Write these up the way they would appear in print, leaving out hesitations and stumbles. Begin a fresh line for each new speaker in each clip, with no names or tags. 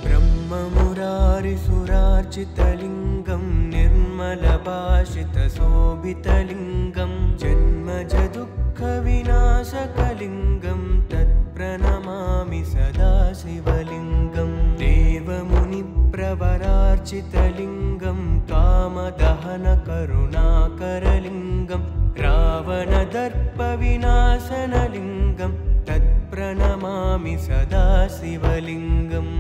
ब्रह्ममुरारिसुरार्चितलिङ्गं निर्मलभाषितशोभितलिङ्गं जन्मजदुःखविनाशकलिङ्गं तत्प्रणमामि सदा शिवलिङ्गं देवमुनिप्रवरार्चितलिङ्गं कामदहनकरुणाकरलिङ्गं रावणदर्पविनाशनलिङ्गं तत्प्रणमामि सदा शिवलिङ्गम्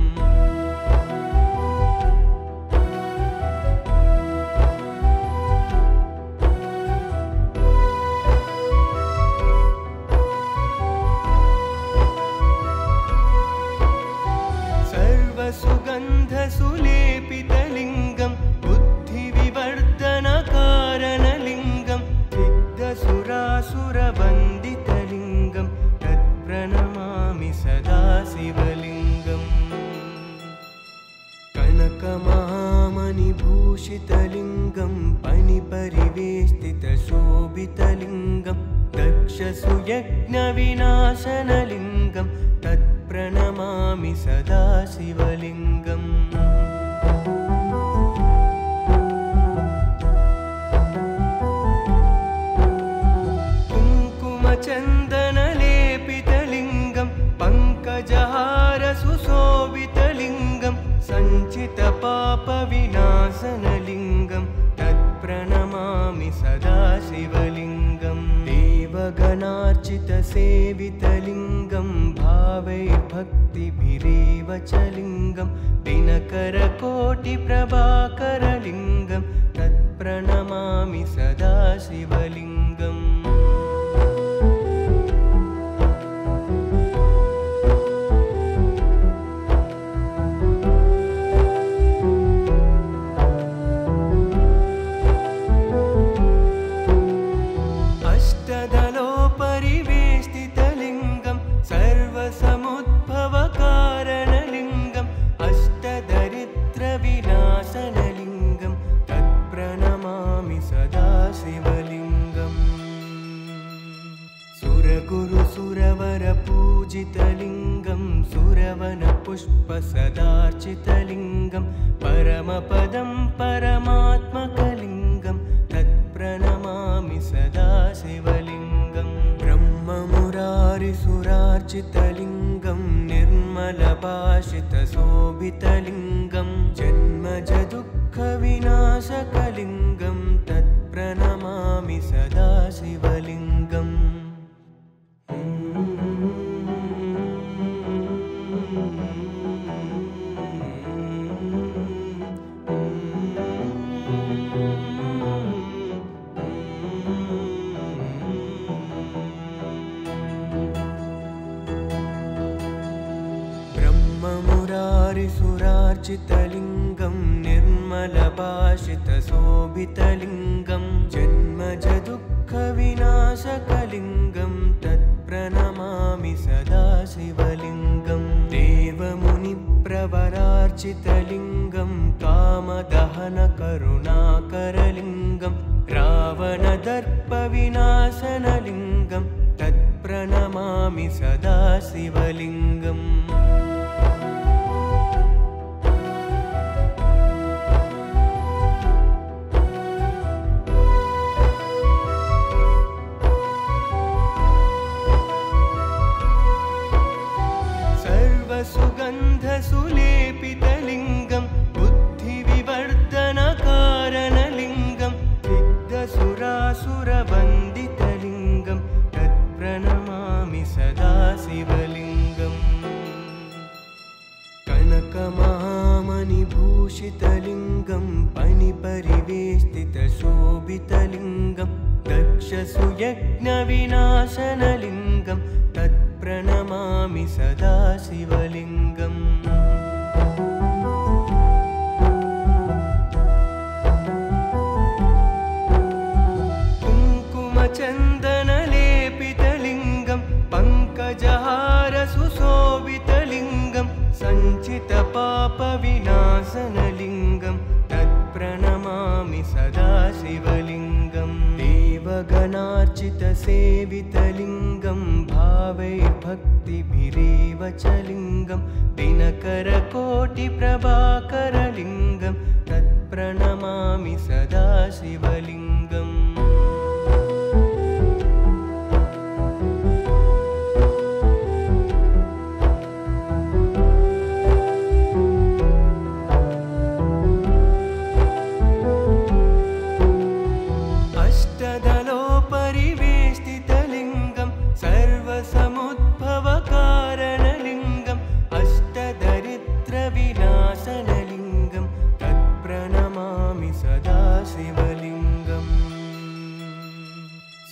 सर्वसुगन्धसुलेपितलिङ्गं बुद्धिविवर्धनकारणलिङ्गं सिद्धसुरासुरवन्दितलिङ्गं तत्प्रणमामि सदा शिवलिङ्गम् कनकमहामणिभूषितलिङ्गं फणिपरिवेष्टितशोभितलिङ्गं दक्षसुयज्ञविनाशनलिङ्गं तत्प्रणमामि सदा शिवलिङ्गम् कुङ्कुमचन्दनलेपितलिङ्गं पङ्कजहारसुशोभितलिङ्गं सञ्चितपापविनाशनलिङ्गं तत्प्रणमामि सदा शिवलिङ्गम् देवगणार्चितसेवितलिङ्गं भावैर्भक्तिभिरेव च लिङ्गं दिनकरकोटिप्रभाकरलिङ्गं तत्प्रणमामि सदा शिवलिङ्गम् अष्टदलोपरिवेष्टितलिङ्गं सर्वसमुद्भवकारणलिङ्गम् अष्टदरिद्रविनाशनलिङ्गं तत्प्रणमामि सदा शिवलिङ्गम् सुरगुरुसुरवरपूजितलिङ्गं सुरवनपुष्पसदार्चितलिङ्गं परमपदं परमात्मकलिङ्गं तत्प्रणमामि सदा शिवलिङ्गम् ब्रह्ममुरारिसुरार्चितलिङ्गं निर्मलभाषितशोभितलिङ्गं जन्मजदुःखविनाशकलिङ्गं तत्प्रणमामि सदा शिवलिङ्गम् ब्रह्ममुरारिसुरार्चितलिङ्गं निर्मलभाषितशोभितलिङ्गं जन्मजदुःखविनाशकलिङ्गं तत्प्रणमामि सदा शिवलिङ्गं देवमुनिप्रवरार्चितलिङ्गं कामदहनकरुणाकरलिङ्गं रावणदर्पविनाशनलिङ्गं तत्प्रणमामि सदा शिवलिङ्गम् सर्वसुगन्धसुलेपितलिङ्गं बुद्धिविवर्धनकारणलिङ्गं सिद्धसुरासुरवन्दितलिङ्गं तत्प्रणमामि सदा शिवलिङ्गम् कनकमहामणिभूषितलिङ्गं फणिपरिवेष्टितशोभितलिङ्गं दक्षसुयज्ञविनाशनलिङ्गं तत्प्रणमामि सदा शिवलिङ्गम् कुङ्कुमचन्दनलेपितलिङ्गं पङ्कजहारसुशोभितलिङ्गं सञ्चितपापविनाशनलिङ्गं तत्प्रणमामि सदा शिवलिङ्गं देवगणार्चितसेवितलिङ्गं भावैर्भक्तिभिरेव भक्तिभिरेव च लिङ्गं दिनकरकोटिप्रभाकरलिङ्गं तत्प्रणमामि सदा शिवलिङ्गम् अष्टदलोपरिवेष्टितलिङ्गं सर्वसमुद्भवकारणलिङ्गम् अष्टदरिद्रविनाशनलिङ्गं तत्प्रणमामि सदा शिवलिङ्गम्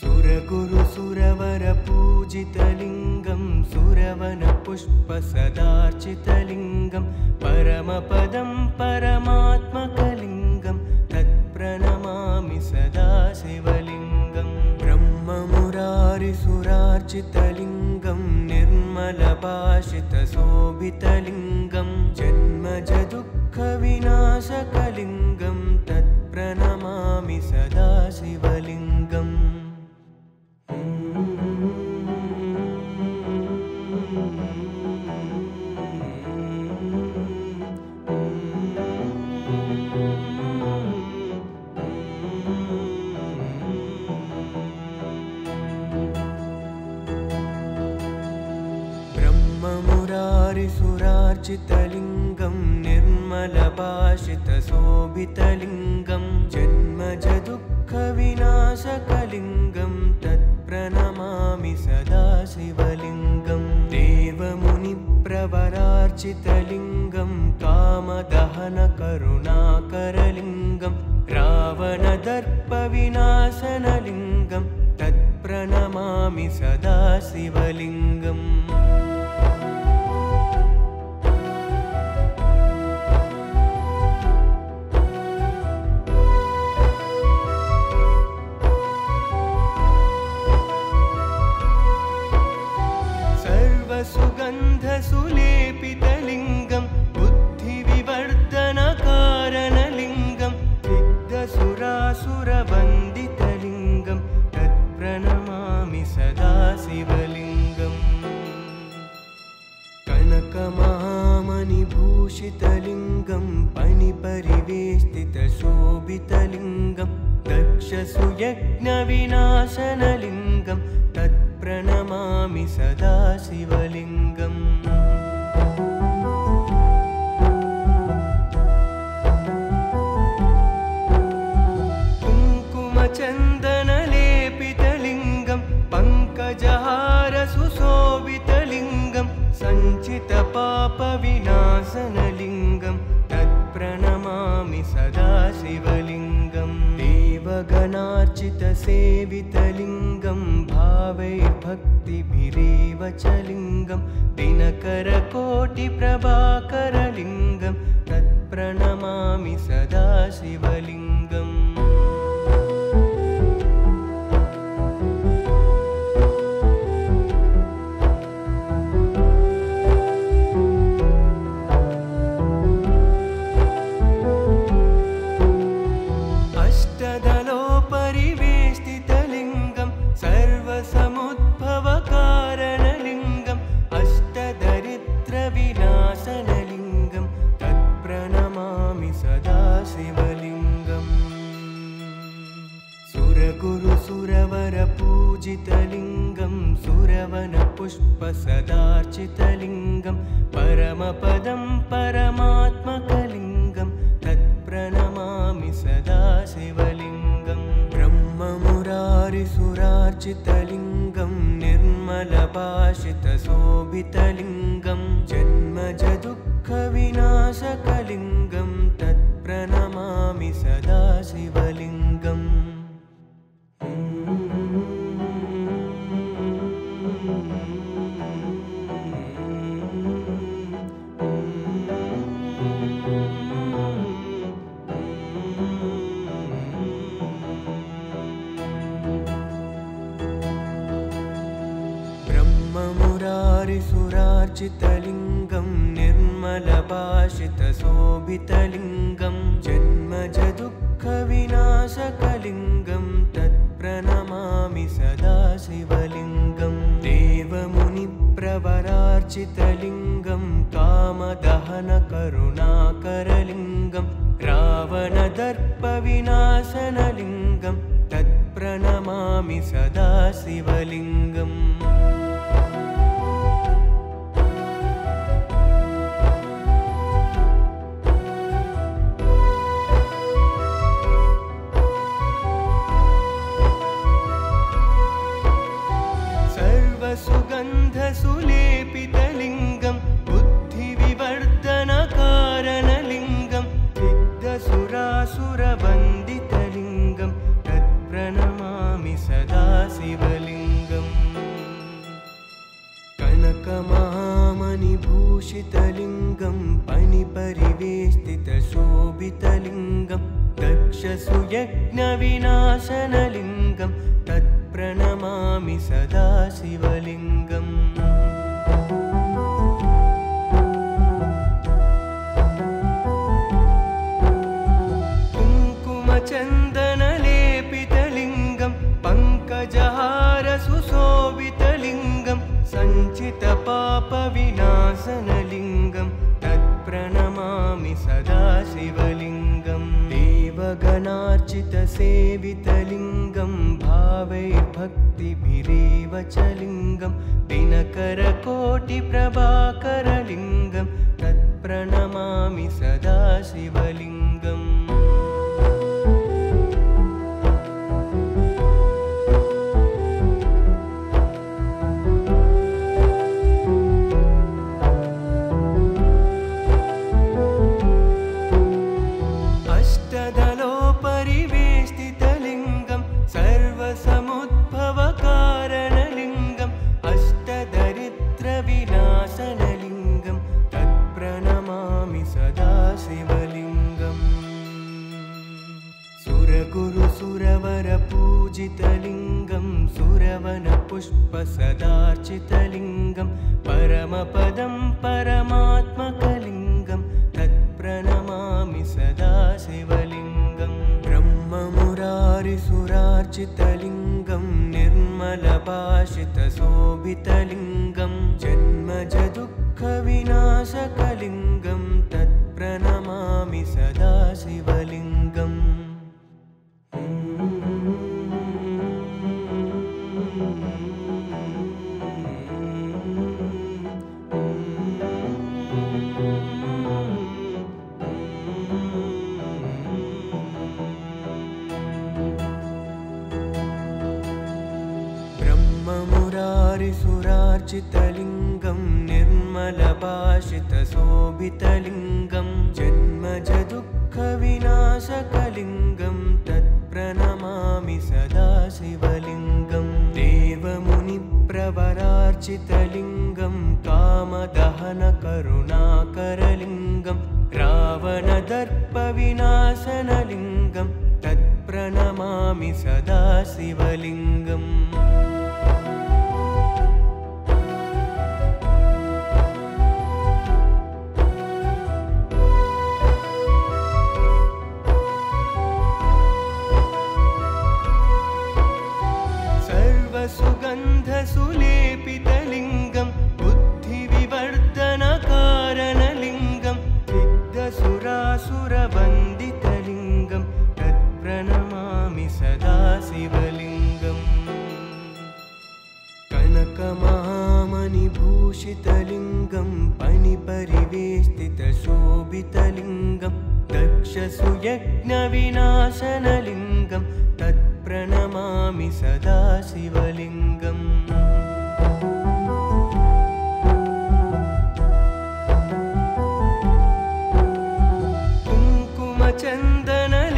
सुरगुरुसुरवरपूजितलिङ्गं सुरवनपुष्पसदार्चितलिङ्गं परमपदं परमात्मकलिङ्गं तत्प्रणमामि सदा शिवलिङ्गम् ब्रह्ममुरारिसुरार्चितलिङ्गं निर्मलभाषितशोभितलिङ्गं जन्मजदुःखविनाशकलिङ्गं तत्प्रणमामि सदा शिवलिङ्गम् ब्रह्ममुरारिसुरार्चितलिङ्गं निर्मलभाषितशोभितलिङ्गं जन्मजदुःखविनाशकलिङ्गं तत्प्रणमामि सदा शिवलिङ्गम् देवमुनिप्रवरार्चितलिङ्गं कामदहनकरुणाकरलिङ्गं रावणदर्पविनाशनलिङ्गं तत्प्रणमामि सदा शिवलिङ्गम् सुगन्धसुलेपितलिङ्गं बुद्धिविवर्धनकारणलिङ्गं सिद्धसुरासुरवन्दितलिङ्गं तत्प्रणमामि सदा शिवलिङ्गम् कनकमहामणिभूषितलिङ्गं पणिपरिवेष्टितशोभितलिङ्गं दक्षसुयज्ञविनाशनलिङ्गं तत्प्रणमामि सदा शिवलिङ्गम् कुङ्कुमचन्दनलेपितलिङ्गं पङ्कजहारसुशोभितलिङ्गं सञ्चितपापविनाशनलिङ्गं तत्प्रणमामि सदा शिवलिङ्गम् देवगणार्चितसेवितलिङ्गं भावैर्भक्तिभिरेव च लिङ्गं दिनकरकोटिप्रभाकरलिङ्गं तत्प्रणमामि सदा शिवलिङ्गम् अष्टदलोपरिवेष्टितलिङ्गं सर्वसमुद्भवकारणलिङ्गम् अष्टदरिद्रविनाशनलिङ्गं तत्प्रणमामि सदा शिवलिङ्गम् सुरगुरुसुरवरपूजितलिङ्गं सुरवनपुष्पसदार्चितलिङ्गं परमपदं परमात्मकलिङ्गं तत्प्रणमामि सदा शिवलिङ्गम् ब्रह्ममुरारिसुरार्चितलिङ्गं निर्मलभाषितशोभितलिङ्गं जन्मजदुःखविनाशकलिङ्गं तत्प्रणमामि सदा शिवलिङ्गम् ब्रह्ममुरारिसुरार्चितलिङ्गं निर्मलभाषितशोभितलिङ्गं जन्मजदुःखविनाशकलिङ्गं तत्प्रणमामि सदा शिवलिङ्गम् देवमुनिप्र सर्वसुगन्धसुलेपितलिङ्गं कामदहनकरुणाकरलिङ्गं रावणदर्पविनाशनलिङ्गं तत्प्रणमामि सदा शिवलिङ्गम् सर्वसुगन्धसुलेपितलिङ्गं बुद्धिविवर्धनकारणलिङ्गं सिद्धसुरासुरवन्दितलिङ्गं तत्प्रणमामि सदा शिवलिङ्गम् कनकमहामणिभूषितलिङ्गं पणिपरिवेष्टितशोभितलिङ्गं दक्षसुयज्ञविनाशनलिङ्गं तत्प्रणमामि सदा शिवलिङ्गम् कुङ्कुमचन्दनलेपितलिङ्गं पङ्कजहारसुशोभितलिङ्गं सञ्चितपापविनाशनलिङ्गं तत्प्रणमामि सदा शिवलिङ्गम् देवगणार्चितसेवितलिङ्गं भावैर्भक्तिभिरेव च लिङ्गं दिनकरकोटिप्रभाकरलिङ्गं तत्प्रणमामि सदा शिवलिङ्गम् अष्टदलोपरिवेष्टितलिङ्गं सर्वसमुद्भवकारणलिङ्गं अष्टदरिद्रविनाशनलिङ्गं तत्प्रणमामि सदा शिवलिङ्गम् सुरगुरुसुरवरपूजितलिङ्गं सुरवनपुष्पसदार्चितलिङ्गं परमपदं परमात्मकलिङ्गं तत्प्रणमामि सदा शिवलिङ्गम् ब्रह्ममुरारिसुरार्चितलिङ्गं निर्मलभाषितशोभितलिङ्गं जन्मजदुःखविनाशकलिङ्गं तत्प्रणमामि सदा शिवलिङ्गम् ब्रह्ममुरारिसुरार्चितलिङ्गं निर्मलभाषितशोभितलिङ्गं जन्मजदुःखविनाशकलिङ्गं तत्प्रणमामि सदा शिवलिङ्गम् देवमुनिप्रवरार्चितलिङ्गं कामदहनकरुणाकरलिङ्गं रावणदर्पविनाशनलिङ्गं तत्प्रणमामि सदा शिवलिङ्गम् सर्वसुगन्धसुलेपितलिङ्गं बुद्धिविवर्धनकारणलिङ्गं सिद्धसुरासुरवन्दितलिङ्गं तत्प्रणमामि सदा शिवलिङ्गम् कनकमहामणिभूषितलिङ्गं पणिपरिवेष्टितशोभितलिङ्गं दक्षसुयज्ञविनाशनलिङ्गं तत्प्रणमामि सदा शिवलिङ्गम्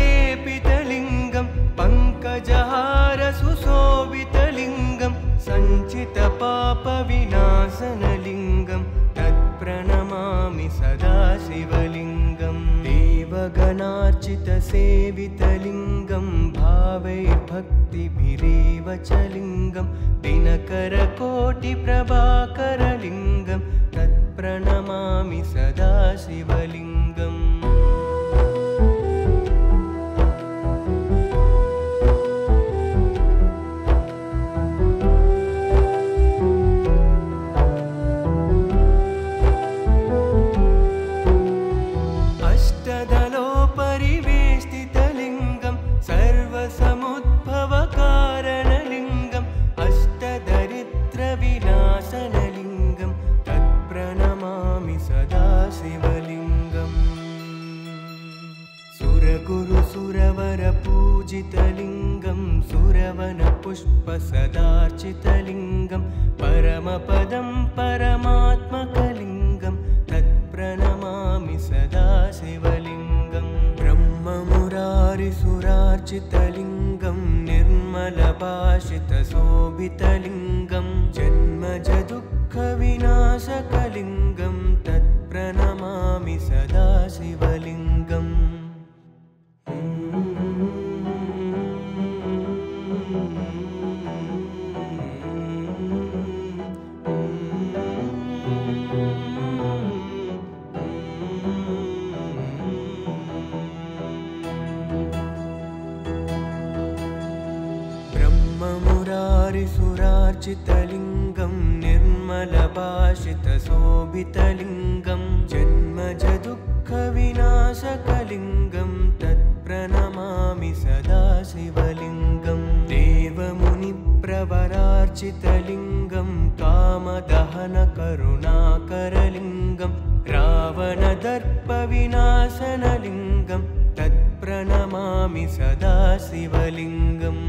कुङ्कुमचन्दनलेपितलिङ्गं पङ्कजहारसुशोभितलिङ्गं सञ्चितपापविनाशनलिङ्गं तत्प्रणमामि सदा शिवलिङ्गम् देवगणार्चितसेवितलिङ्गं भावैर्भक्तिभिरेव च लिङ्गं दिनकरकोटिप्रभाकरलिङ्गं तत्प्रणमामि सदा शिवलिङ्गम् सुरार्चितलिङ्गं निर्मलभाषितशोभितलिङ्गं जन्मजदुःखविनाशकलिङ्गं तत्प्रणमामि सदा शिवलिङ्गम्। सुरार्चितलिङ्गं निर्मलभाषितशोभितलिङ्गं जन्मजदुःखविनाशकलिङ्गं तत्प्रणमामि सदा शिवलिङ्गं। देवमुनिप्रवरार्चितलिङ्गं कामदहनकरुणाकरलिङ्गं रावणदर्पविनाशनलिङ्गं तत्प्रणमामि सदा शिवलिङ्गम्।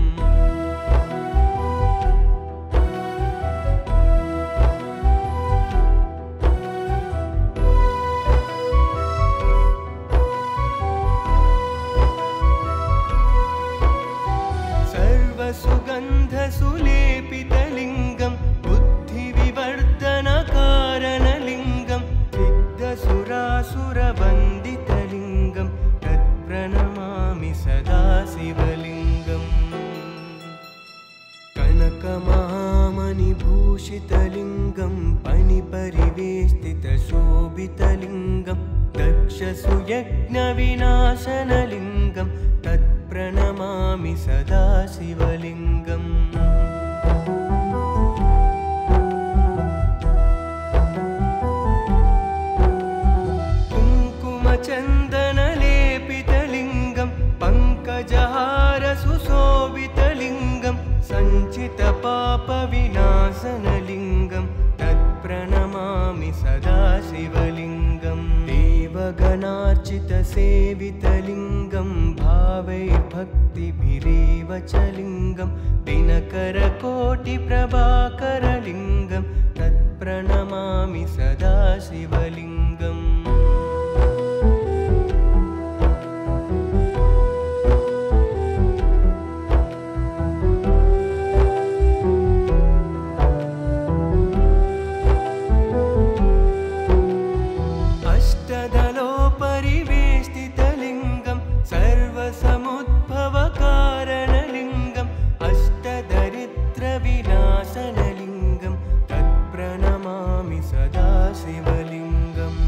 सुगन्धसुलेपितलिङ्गं बुद्धिविवर्धनकारणलिङ्गं सिद्धसुरासुरवन्दितलिङ्गं तत्प्रणमामि सदा शिवलिङ्गम्। कनकमहामणिभूषितलिङ्गं फणिपरिवेष्टितशोभितलिङ्गं दक्षसुयज्ञविनाशनलिङ्गं तत्प्रणमामि सदा शिवलिङ्गम्। कुङ्कुमचन्दनलेपितलिङ्गं पङ्कजहारसुशोभितलिङ्गं सञ्चितपापविनाशनलिङ्गं तत्प्रणमामि सदा शिवलिङ्गम्। देवगणार्चितसेवितलिङ्गं भावैर्भक्तिभिरेव च लिङ्गं दिनकरकोटिप्रभाकरलिङ्गं तत्प्रणमामि सदा शिवलिङ्गम्। अष्टदलोपरिवेष्टितलिङ्गं सर्वसमुद्भवकारणलिङ्गम् अष्टदरिद्रविनाशनलिङ्गं तत्प्रणमामि सदा शिवलिङ्गम्।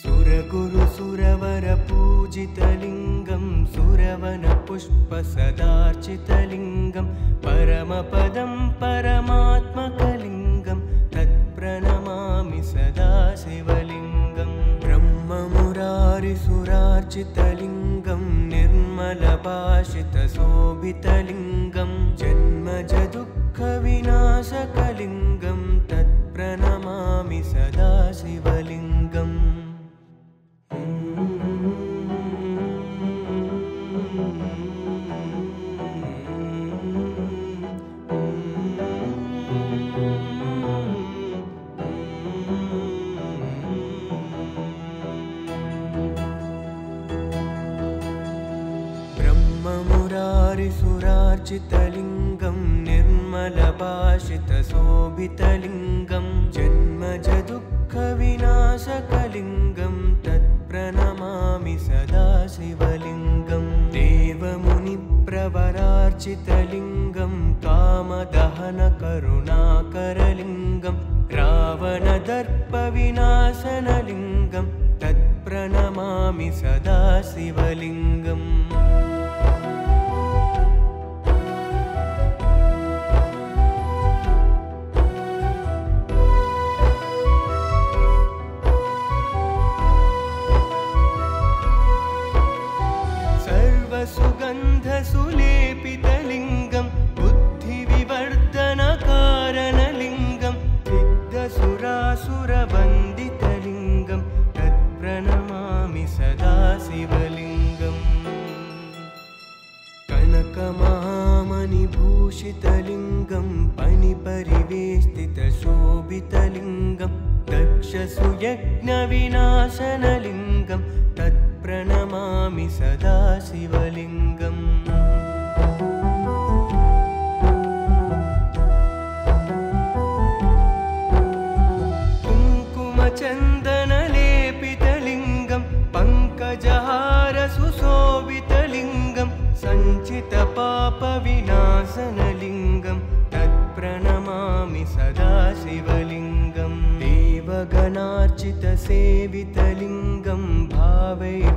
सुरगुरुसुरवरपूजितलिङ्गं सुरवनपुष्पसदार्चितलिङ्गं परमपदं परमात्मकलिङ्गं तत्प्रणमामि सदा शिवलिङ्गम्। ब्रह्ममुरारिसुरार्चितलिङ्गं निर्मलभाषितशोभितलिङ्गं जन्मजदुःखविनाशकलिङ्गं तत्प्रणमामि सदा शिवलिङ्गम्। सुरार्चितलिङ्गं निर्मलभाषितशोभितलिङ्गं जन्मजदुःखविनाशकलिङ्गं तत्प्रणमामि सदा शिवलिङ्गं। देवमुनिप्रवरार्चितलिङ्गं कामदहनकरुणाकरलिङ्गं रावणदर्पविनाशनलिङ्गं तत्प्रणमामि सदा शिवलिङ्गम्। सुगन्धसुलेपितलिङ्गं बुद्धिविवर्धनकारणलिङ्गं सिद्धसुरासुरवन्दितलिङ्गं तत्प्रणमामि सदा शिवलिङ्गम्। कनकमहामणिभूषितलिङ्गं फणिपरिवेष्टितशोभितलिङ्गं दक्षसुयज्ञविनाशनलिङ्गं तत्प्रणमामि तत्प्रणमामि सदा शिवलिङ्गम् कुङ्कुमचन्दनलेपितलिङ्गं पङ्कजहारसुशोभितलिङ्गं सञ्चितपापविनाशनलिङ्गं तत्प्रणमामि सदा शिवलिङ्गं देवगणार्चितसेवितलिङ्गं भावैर्भक्तिभिरेव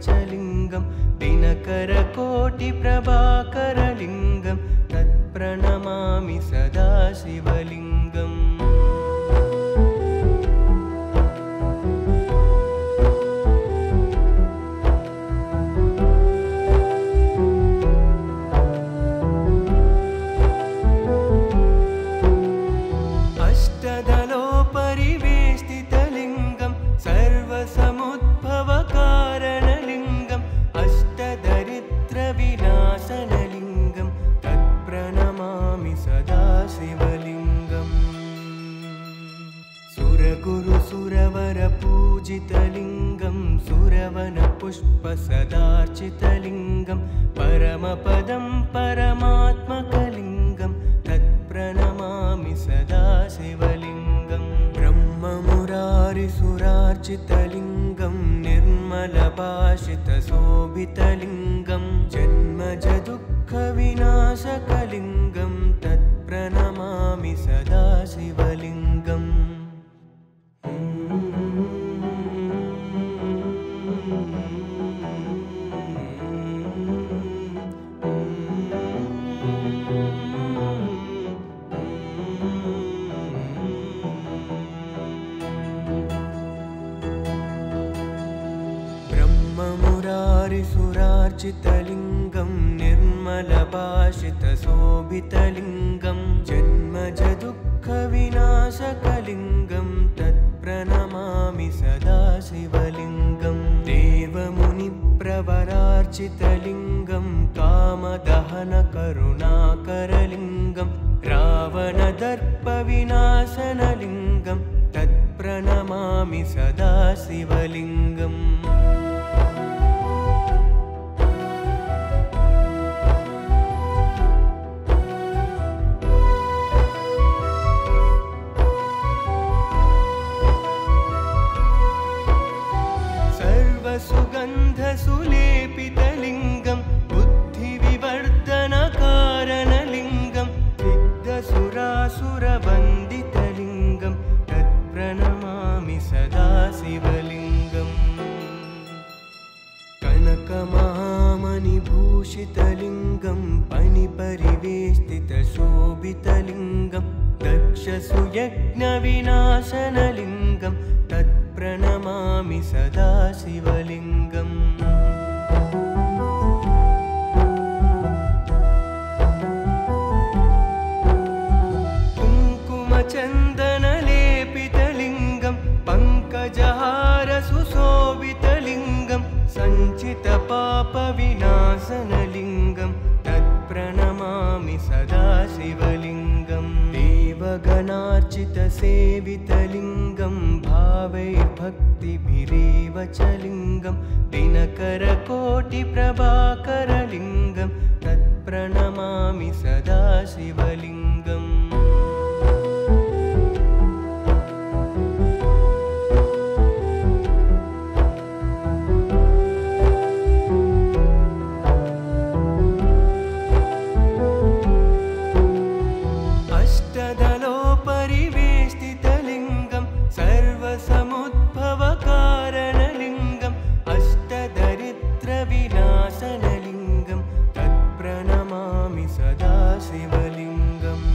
च लिङ्गं दिनकरकोटिप्रभाकरलिङ्गं तत्प्रणमामि सदा शिवलिङ्गम् अष्टदलोपरिवेष्टितलिङ्गं सर्वसमुद्भवकारणलिङ्गम् अष्टदरिद्रविनाशनलिङ्गं तत्प्रणमामि सदा शिवलिङ्गम् सुरगुरुसुरवरपूजितलिङ्गं सुरवनपुष्पसदार्चितलिङ्गं परमपदं परमात्मकलिङ्गं तत्प्रणमामि सदा शिवलिङ्गं ब्रह्ममुरारिसुरार्चितलिङ्गं निर्मलभाषितशोभितलिङ्गं जन्मजदुःखविनाशकलिङ्गं तत्प्रणमामि सदा शिवलिङ्गम् ब्रह्ममुरारिसुरार्चितलिङ्गं निर्मलभाषितशोभितलिङ्गं जन्मजदुःखविनाशकलिङ्गं तत्प्रणमामि सदा शिवलिङ्गं देवमुनिप्रवरार्चितलिङ्गं कामदहनकरुणाकरलिङ्गं रावणदर्पविनाशनलिङ्गं तत्प्रणमामि सदा शिवलिङ्गम् सर्वसुगन्धसुलेपितलिङ्गं बुद्धिविवर्धनकारणलिङ्गं सिद्धसुरासुरवन्दितलिङ्गं तत्प्रणमामि सदा शिवलिङ्गम् कनकमहामणिभूषितलिङ्गं पणिपरिवेष्टितशोभितलिङ्गं दक्षसुयज्ञविनाशनलिङ्गं तत्प्रणमामि सदा शिवलिङ्गम् कुङ्कुमचन्दनलेपितलिङ्गं पङ्कजहारसुशोभितलिङ्गं सञ्चितपापविनाशनलिङ्गं तत्प्रणमामि सदा शिवलिङ्गं देवगणार्चितसेवितलिङ्गं भावैर्भक्तिभिरेव च लिङ्गं दिनकरकोटिप्रभाकरलिङ्गं तत्प्रणमामि सदा शिवलिङ्गम् अष्टदलोपरिवेष्टितलिङ्गं सर्वसमुद्भवकारणलिङ्गम् अष्टदरिद्रविनाशनलिङ्गं तत्प्रणमामि सदा शिवलिङ्गम्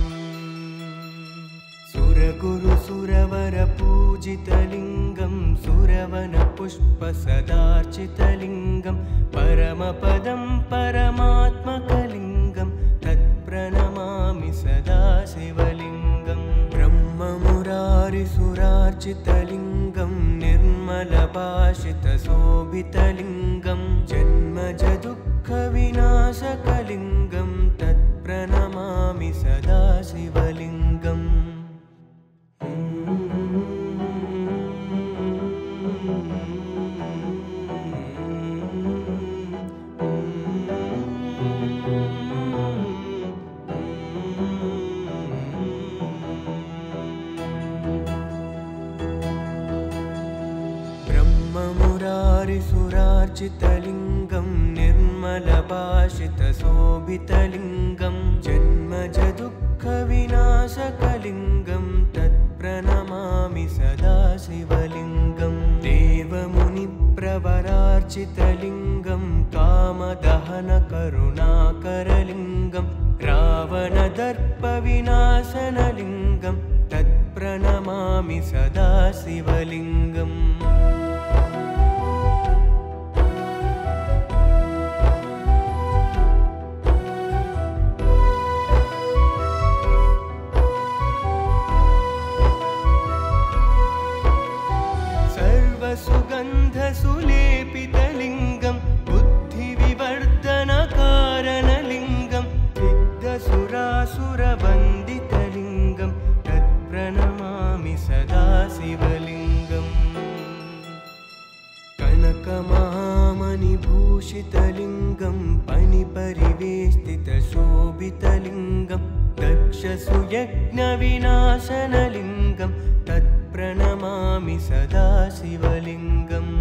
सुरगुरुसुरवरपूजितलिङ्गं सुरवनपुष्पसदार्चितलिङ्गं परमपदं परमात्मकलिङ्गं तत्प्रणमामि सदा शिवलिङ्गं ब्रह्ममुरारिसुरार्चितलिङ्गं निर्मलभाषितशोभितलिङ्गं जन्मजदुःखविनाशकलिङ्गं तत्प्रणमामि सदा शिवलिङ्गम् ब्रह्ममुरारिसुरार्चितलिङ्गं निर्मलभाषितशोभितलिङ्गं जन्मजदुःखविनाशकलिङ्गं तत्प्रणमामि सदा शिवलिङ्गं देवमुनिप्रवरार्चितलिङ्गं कामदहनकरुणाकरलिङ्गं रावणदर्पविनाशनलिङ्गं तत्प्रणमामि सदा शिवलिङ्गम् सर्वसुगन्धसुलेपितलिङ्गं बुद्धिविवर्धनकारणलिङ्गं सिद्धसुरासुरवन्दितलिङ्गं तत्प्रणमामि सदा शिवलिङ्गम् कनकमहामणिभूषितलिङ्गं पणिपरिवेष्टितशोभितलिङ्गं दक्षसुयज्ञविनाशनलिङ्गं तत्प्रणमामि सदा शिवलिङ्गम्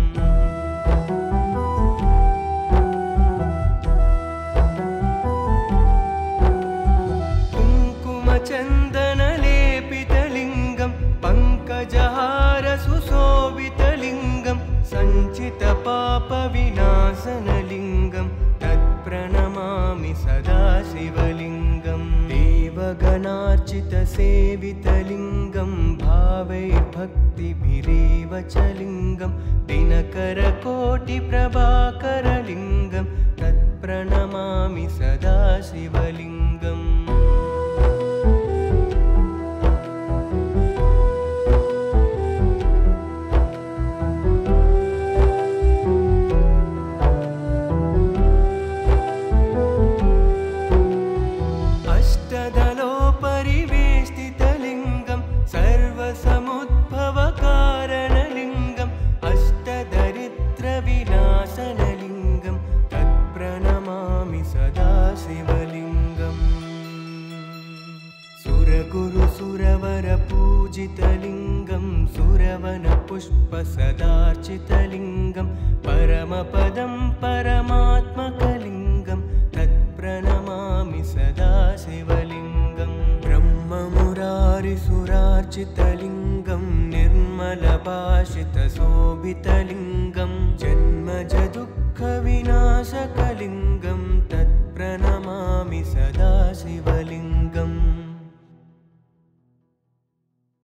कुङ्कुमचन्दनलेपितलिङ्गं पङ्कजहारसुशोभितलिङ्गं सञ्चितपापविनाशनलिङ्गं तत्प्रणमामि सदा शिवलिङ्गम् देवगणार्चितसेवितलिङ्गं भावैर्भक्तिभिरेव च लिङ्गं दिनकरकोटिप्रभाकरलिङ्गं तत्प्रणमामि सदा शिवलिङ्गम् अष्टदलोपरिवेष्टितलिङ्गं सर्वसमुद्भवकारणलिङ्गं अष्टदरिद्रविनाशनलिङ्गं तत्प्रणमामि सदा शिवलिङ्गम् सुरगुरुसुरवरपूजितलिङ्गं सुरवनपुष्पसदार्चितलिङ्गं परमपदं परमात्मकलिङ्गं तत्प्रणमामि सदा शिवलिङ्गं ब्रह्ममुरारिसुरार्चितलिङ्गं निर्मलभाषितशोभितलिङ्गं जन्मजदुःखविनाशकलिङ्गं